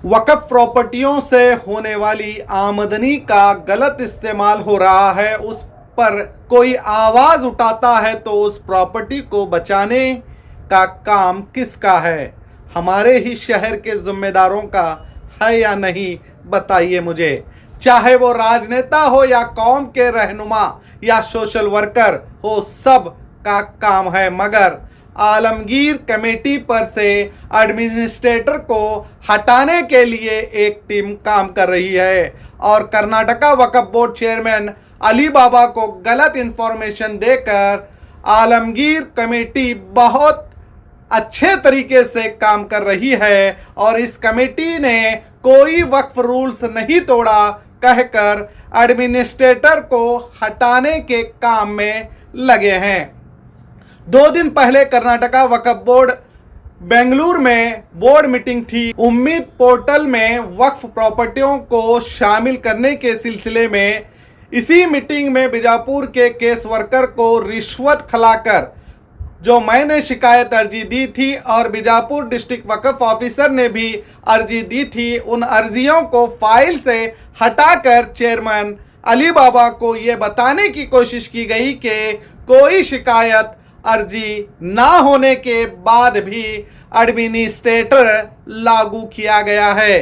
वक्फ प्रॉपर्टियों से होने वाली आमदनी का गलत इस्तेमाल हो रहा है, उस पर कोई आवाज़ उठाता है तो उस प्रॉपर्टी को बचाने का काम किसका है? हमारे ही शहर के जिम्मेदारों का है या नहीं, बताइए मुझे। चाहे वो राजनेता हो या कौम के रहनुमा या सोशल वर्कर हो, सब का काम है। मगर आलमगीर कमेटी पर से एडमिनिस्ट्रेटर को हटाने के लिए एक टीम काम कर रही है और कर्नाटका वक्फ बोर्ड चेयरमैन अली बाबा को गलत इंफॉर्मेशन देकर आलमगीर कमेटी बहुत अच्छे तरीके से काम कर रही है और इस कमेटी ने कोई वक्फ रूल्स नहीं तोड़ा कहकर एडमिनिस्ट्रेटर को हटाने के काम में लगे हैं। 2 दिन पहले कर्नाटका वक्फ बोर्ड बेंगलुरु में बोर्ड मीटिंग थी। उम्मीद पोर्टल में वक्फ प्रॉपर्टियों को शामिल करने के सिलसिले में इसी मीटिंग में बीजापुर के केस वर्कर को रिश्वत खिलाकर जो मैंने शिकायत अर्जी दी थी और बीजापुर डिस्ट्रिक्ट वक्फ ऑफिसर ने भी अर्जी दी थी, उन अर्जियों को फाइल से हटाकर चेयरमैन अली बाबा को ये बताने की कोशिश की गई कि कोई शिकायत अर्जी ना होने के बाद भी एडमिनिस्ट्रेटर लागू किया गया है।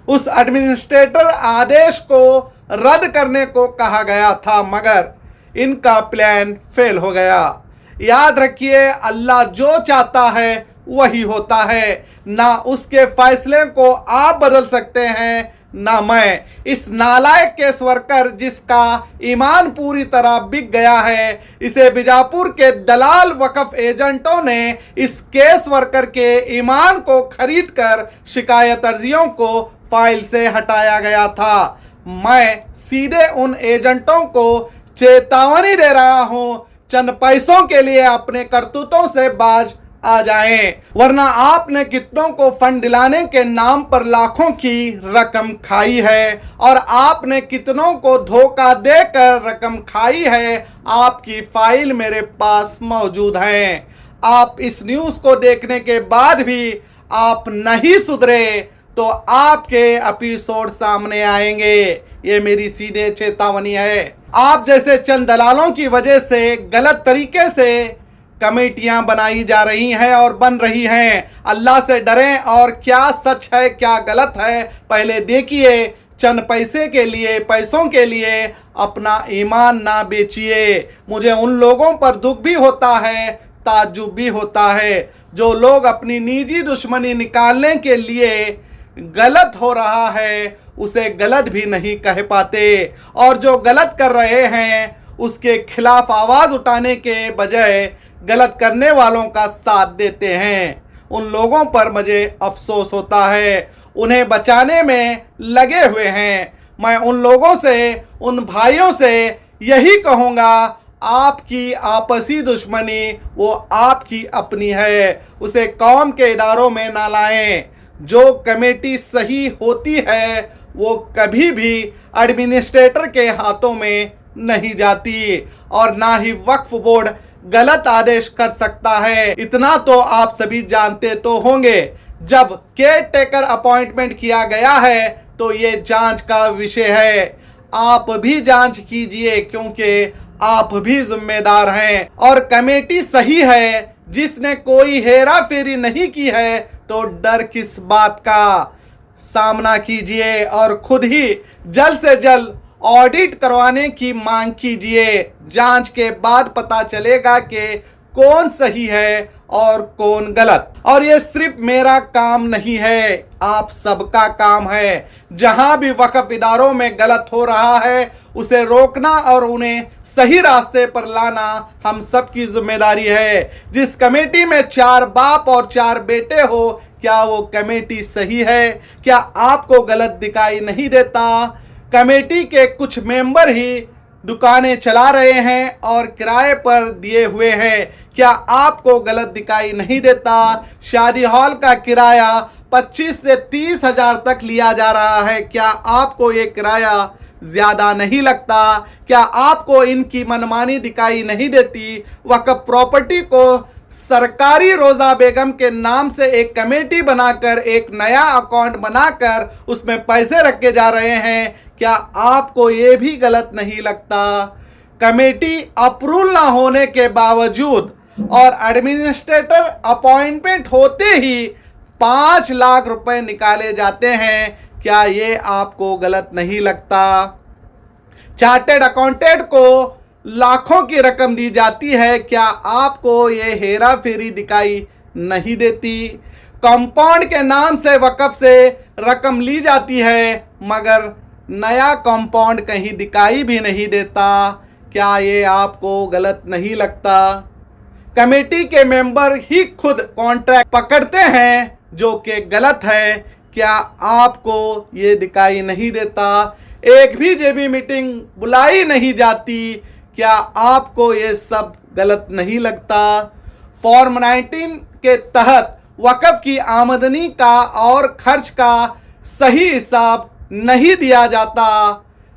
उस एडमिनिस्ट्रेटर आदेश को रद्द करने को कहा गया था, मगर इनका प्लान फेल हो गया। याद रखिए, अल्लाह जो चाहता है वही होता है। ना उसके फैसले को आप बदल सकते हैं, ना मैं। इस नालायक केस वर्कर जिसका ईमान पूरी तरह बिक गया है, इसे बीजापुर के दलाल वक्फ एजेंटों ने इस केस वर्कर के ईमान को खरीदकर शिकायत अर्जियों को फाइल से हटाया गया था। मैं सीधे उन एजेंटों को चेतावनी दे रहा हूं, चंद पैसों के लिए अपने करतूतों से बाज आ जाएं, वरना आपने कितनों को फंड दिलाने के नाम पर लाखों की रकम खाई है और आपने कितनों को धोखा देकर रकम खाई है। आपकी फाइल मेरे पास मौजूद है। आप इस न्यूज़ को देखने के बाद भी आप नहीं सुधरे तो आपके एपिसोड सामने आएंगे। ये मेरी सीधे चेतावनी है। आप जैसे चंद दलालों की वजह से गलत तरीके से कमेटियां बनाई जा रही हैं और बन रही हैं। अल्लाह से डरें और क्या सच है क्या गलत है पहले देखिए। चंद पैसों के लिए अपना ईमान ना बेचिए। मुझे उन लोगों पर दुख भी होता है, ताज्जुब भी होता है, जो लोग अपनी निजी दुश्मनी निकालने के लिए गलत हो रहा है उसे गलत भी नहीं कह पाते और जो गलत कर रहे हैं उसके खिलाफ आवाज़ उठाने के बजाय गलत करने वालों का साथ देते हैं। उन लोगों पर मुझे अफसोस होता है, उन्हें बचाने में लगे हुए हैं। मैं उन लोगों से, उन भाइयों से यही कहूँगा, आपकी आपसी दुश्मनी वो आपकी अपनी है, उसे कौम के इदारों में ना लाएं। जो कमेटी सही होती है वो कभी भी एडमिनिस्ट्रेटर के हाथों में नहीं जाती और ना ही वक्फ बोर्ड गलत आदेश कर सकता है। इतना तो आप सभी जानते तो होंगे। जब केयर टेकर अपॉइंटमेंट किया गया है तो ये जांच का विषय है। आप भी जांच कीजिए क्योंकि आप भी जिम्मेदार हैं और कमेटी सही है। जिसने कोई हेरा फेरी नहीं की है तो डर किस बात का। सामना कीजिए और खुद ही जल्द से जल्द ऑडिट करवाने की मांग कीजिए। जांच के बाद पता चलेगा कि कौन सही है और कौन गलत। और ये सिर्फ मेरा काम नहीं है, आप सबका काम है। जहां भी वक्फ इदारों में गलत हो रहा है उसे रोकना और उन्हें सही रास्ते पर लाना हम सबकी जिम्मेदारी है। जिस कमेटी में 4 बाप और 4 बेटे हो, क्या वो कमेटी सही है? क्या आपको गलत दिखाई नहीं देता? कमेटी के कुछ मेंबर ही दुकानें चला रहे हैं और किराए पर दिए हुए हैं। क्या आपको गलत दिखाई नहीं देता? शादी हॉल का किराया 25 से 30 हज़ार तक लिया जा रहा है। क्या आपको ये किराया ज़्यादा नहीं लगता? क्या आपको इनकी मनमानी दिखाई नहीं देती? वक्फ प्रॉपर्टी को सरकारी रोजा बेगम के नाम से एक कमेटी बनाकर एक नया अकाउंट बनाकर उसमें पैसे रखे जा रहे हैं। क्या आपको ये भी गलत नहीं लगता? कमेटी अप्रूवल ना होने के बावजूद और एडमिनिस्ट्रेटर अपॉइंटमेंट होते ही 5 लाख रुपए निकाले जाते हैं। क्या ये आपको गलत नहीं लगता? चार्टेड अकाउंटेंट को लाखों की रकम दी जाती है। क्या आपको ये हेरा फेरी दिखाई नहीं देती? कंपाउंड के नाम से वक्फ से रकम ली जाती है मगर नया कंपाउंड कहीं दिखाई भी नहीं देता। क्या ये आपको गलत नहीं लगता? कमेटी के मेंबर ही खुद कॉन्ट्रैक्ट पकड़ते हैं जो कि गलत है। क्या आपको ये दिखाई नहीं देता? एक भी जेबी मीटिंग बुलाई नहीं जाती। क्या आपको ये सब गलत नहीं लगता? फॉर्म 19 के तहत वक्फ की आमदनी का और खर्च का सही हिसाब नहीं दिया जाता।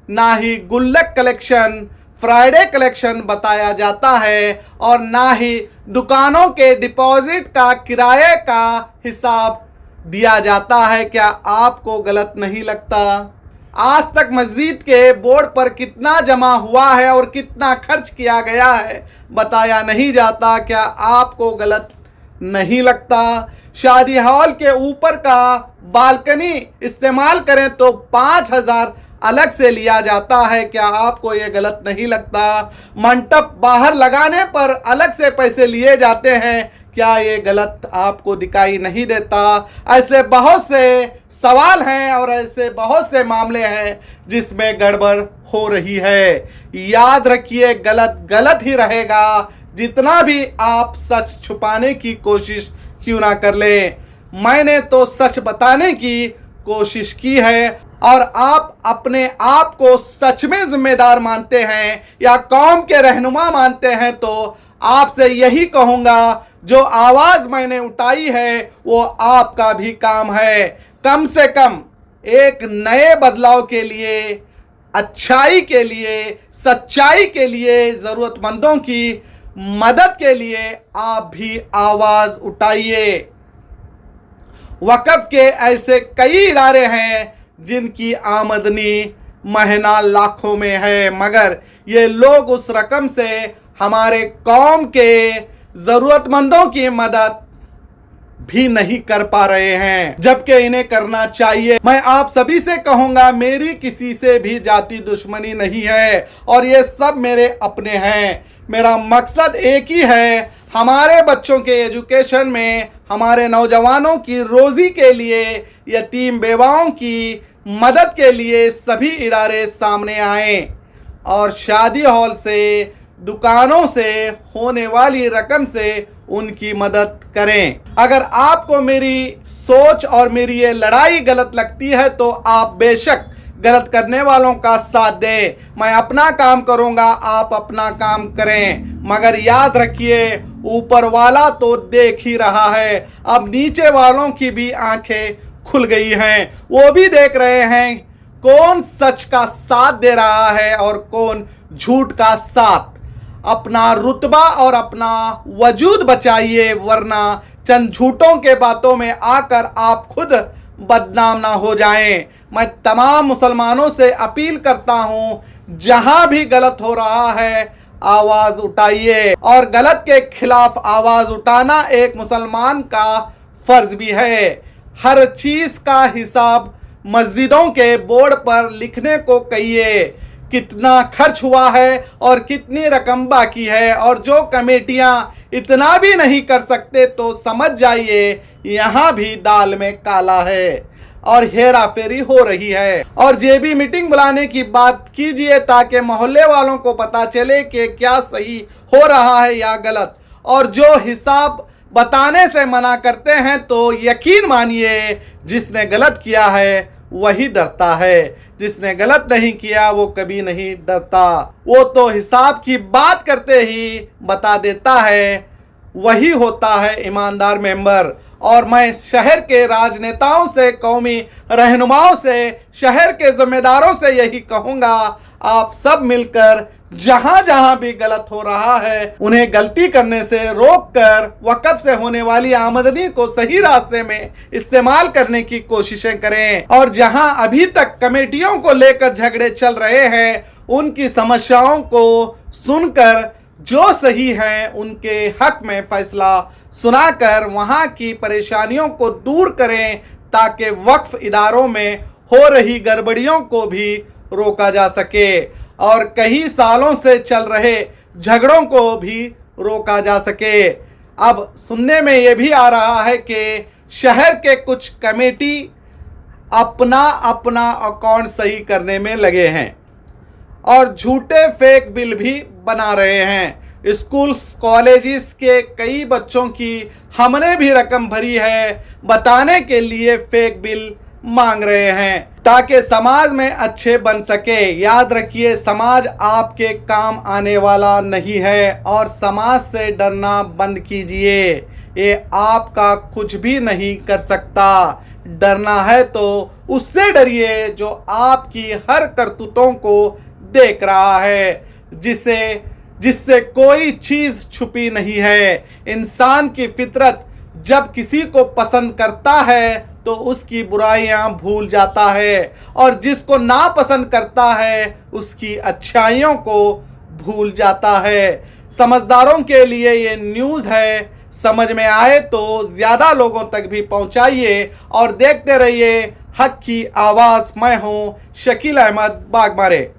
ना ही गुल्लक कलेक्शन, फ्राइडे कलेक्शन बताया जाता है और ना ही दुकानों के डिपॉजिट का किराए का हिसाब दिया जाता है। क्या आपको गलत नहीं लगता? आज तक मस्जिद के बोर्ड पर कितना जमा हुआ है और कितना खर्च किया गया है बताया नहीं जाता। क्या आपको गलत नहीं लगता? शादी हॉल के ऊपर का बालकनी इस्तेमाल करें तो 5,000 अलग से लिया जाता है। क्या आपको ये गलत नहीं लगता? मंडप बाहर लगाने पर अलग से पैसे लिए जाते हैं। क्या ये गलत आपको दिखाई नहीं देता? ऐसे बहुत से सवाल हैं और ऐसे बहुत से मामले हैं जिसमें गड़बड़ हो रही है। याद रखिए, गलत गलत ही रहेगा, जितना भी आप सच छुपाने की कोशिश क्यों ना कर ले। मैंने तो सच बताने की कोशिश की है और आप अपने आप को सच में जिम्मेदार मानते हैं या कौम के रहनुमा मानते हैं तो आपसे यही कहूँगा, जो आवाज़ मैंने उठाई है वो आपका भी काम है। कम से कम एक नए बदलाव के लिए, अच्छाई के लिए, सच्चाई के लिए, ज़रूरतमंदों की मदद के लिए आप भी आवाज़ उठाइए। वक्फ के ऐसे कई इदारे हैं जिनकी आमदनी महीना लाखों में है मगर ये लोग उस रकम से हमारे कौम के ज़रूरतमंदों की मदद भी नहीं कर पा रहे हैं, जबकि इन्हें करना चाहिए। मैं आप सभी से कहूँगा, मेरी किसी से भी जाति दुश्मनी नहीं है और ये सब मेरे अपने हैं। मेरा मकसद एक ही है, हमारे बच्चों के एजुकेशन में, हमारे नौजवानों की रोज़ी के लिए, यतीम बेवाओं की मदद के लिए सभी इदारे सामने आएँ और शादी हॉल से, दुकानों से होने वाली रकम से उनकी मदद करें। अगर आपको मेरी सोच और मेरी ये लड़ाई गलत लगती है तो आप बेशक गलत करने वालों का साथ दें। मैं अपना काम करूंगा, आप अपना काम करें, मगर याद रखिए, ऊपर वाला तो देख ही रहा है। अब नीचे वालों की भी आंखें खुल गई हैं, वो भी देख रहे हैं कौन सच का साथ दे रहा है और कौन झूठ का साथ। अपना रुतबा और अपना वजूद बचाइए, वरना चंद झूठों के बातों में आकर आप खुद बदनाम ना हो जाएं। मैं तमाम मुसलमानों से अपील करता हूं, जहां भी गलत हो रहा है आवाज़ उठाइए और गलत के खिलाफ आवाज़ उठाना एक मुसलमान का फ़र्ज भी है। हर चीज़ का हिसाब मस्जिदों के बोर्ड पर लिखने को कहिए, कितना खर्च हुआ है और कितनी रकम बाकी है। और जो कमेटियां इतना भी नहीं कर सकते तो समझ जाइए यहाँ भी दाल में काला है और हेरा फेरी हो रही है। और जेबी मीटिंग बुलाने की बात कीजिए ताकि मोहल्ले वालों को पता चले कि क्या सही हो रहा है या गलत। और जो हिसाब बताने से मना करते हैं तो यकीन मानिए, जिसने गलत किया है वही डरता है, जिसने गलत नहीं किया वो कभी नहीं डरता। वो तो हिसाब की बात करते ही बता देता है, वही होता है ईमानदार मेंबर। और मैं शहर के राजनेताओं से, कौमी रहनुमाओं से, शहर के जिम्मेदारों से यही कहूँगा, आप सब मिलकर जहां जहां भी गलत हो रहा है उन्हें गलती करने से रोककर वक्फ से होने वाली आमदनी को सही रास्ते में इस्तेमाल करने की कोशिशें करें। और जहां अभी तक कमेटियों को लेकर झगड़े चल रहे हैं उनकी समस्याओं को सुनकर जो सही है उनके हक में फैसला सुनाकर वहां की परेशानियों को दूर करें ताकि वक्फ इदारों में हो रही गड़बड़ियों को भी रोका जा सके और कई सालों से चल रहे झगड़ों को भी रोका जा सके। अब सुनने में ये भी आ रहा है कि शहर के कुछ कमेटी अपना अपना अकाउंट सही करने में लगे हैं और झूठे फेक बिल भी बना रहे हैं। स्कूल कॉलेजेस के कई बच्चों की हमने भी रकम भरी है बताने के लिए फेक बिल मांग रहे हैं ताकि समाज में अच्छे बन सके। याद रखिए, समाज आपके काम आने वाला नहीं है और समाज से डरना बंद कीजिए। ये आपका कुछ भी नहीं कर सकता। डरना है तो उससे डरिए जो आपकी हर करतूतों को देख रहा है, जिससे कोई चीज छुपी नहीं है। इंसान की फितरत जब किसी को पसंद करता है तो उसकी बुराइयां भूल जाता है और जिसको नापसंद करता है उसकी अच्छाइयों को भूल जाता है। समझदारों के लिए ये न्यूज़ है, समझ में आए तो ज़्यादा लोगों तक भी पहुंचाइए और देखते रहिए हक की आवाज़। मैं हूं शकील अहमद बागमारे।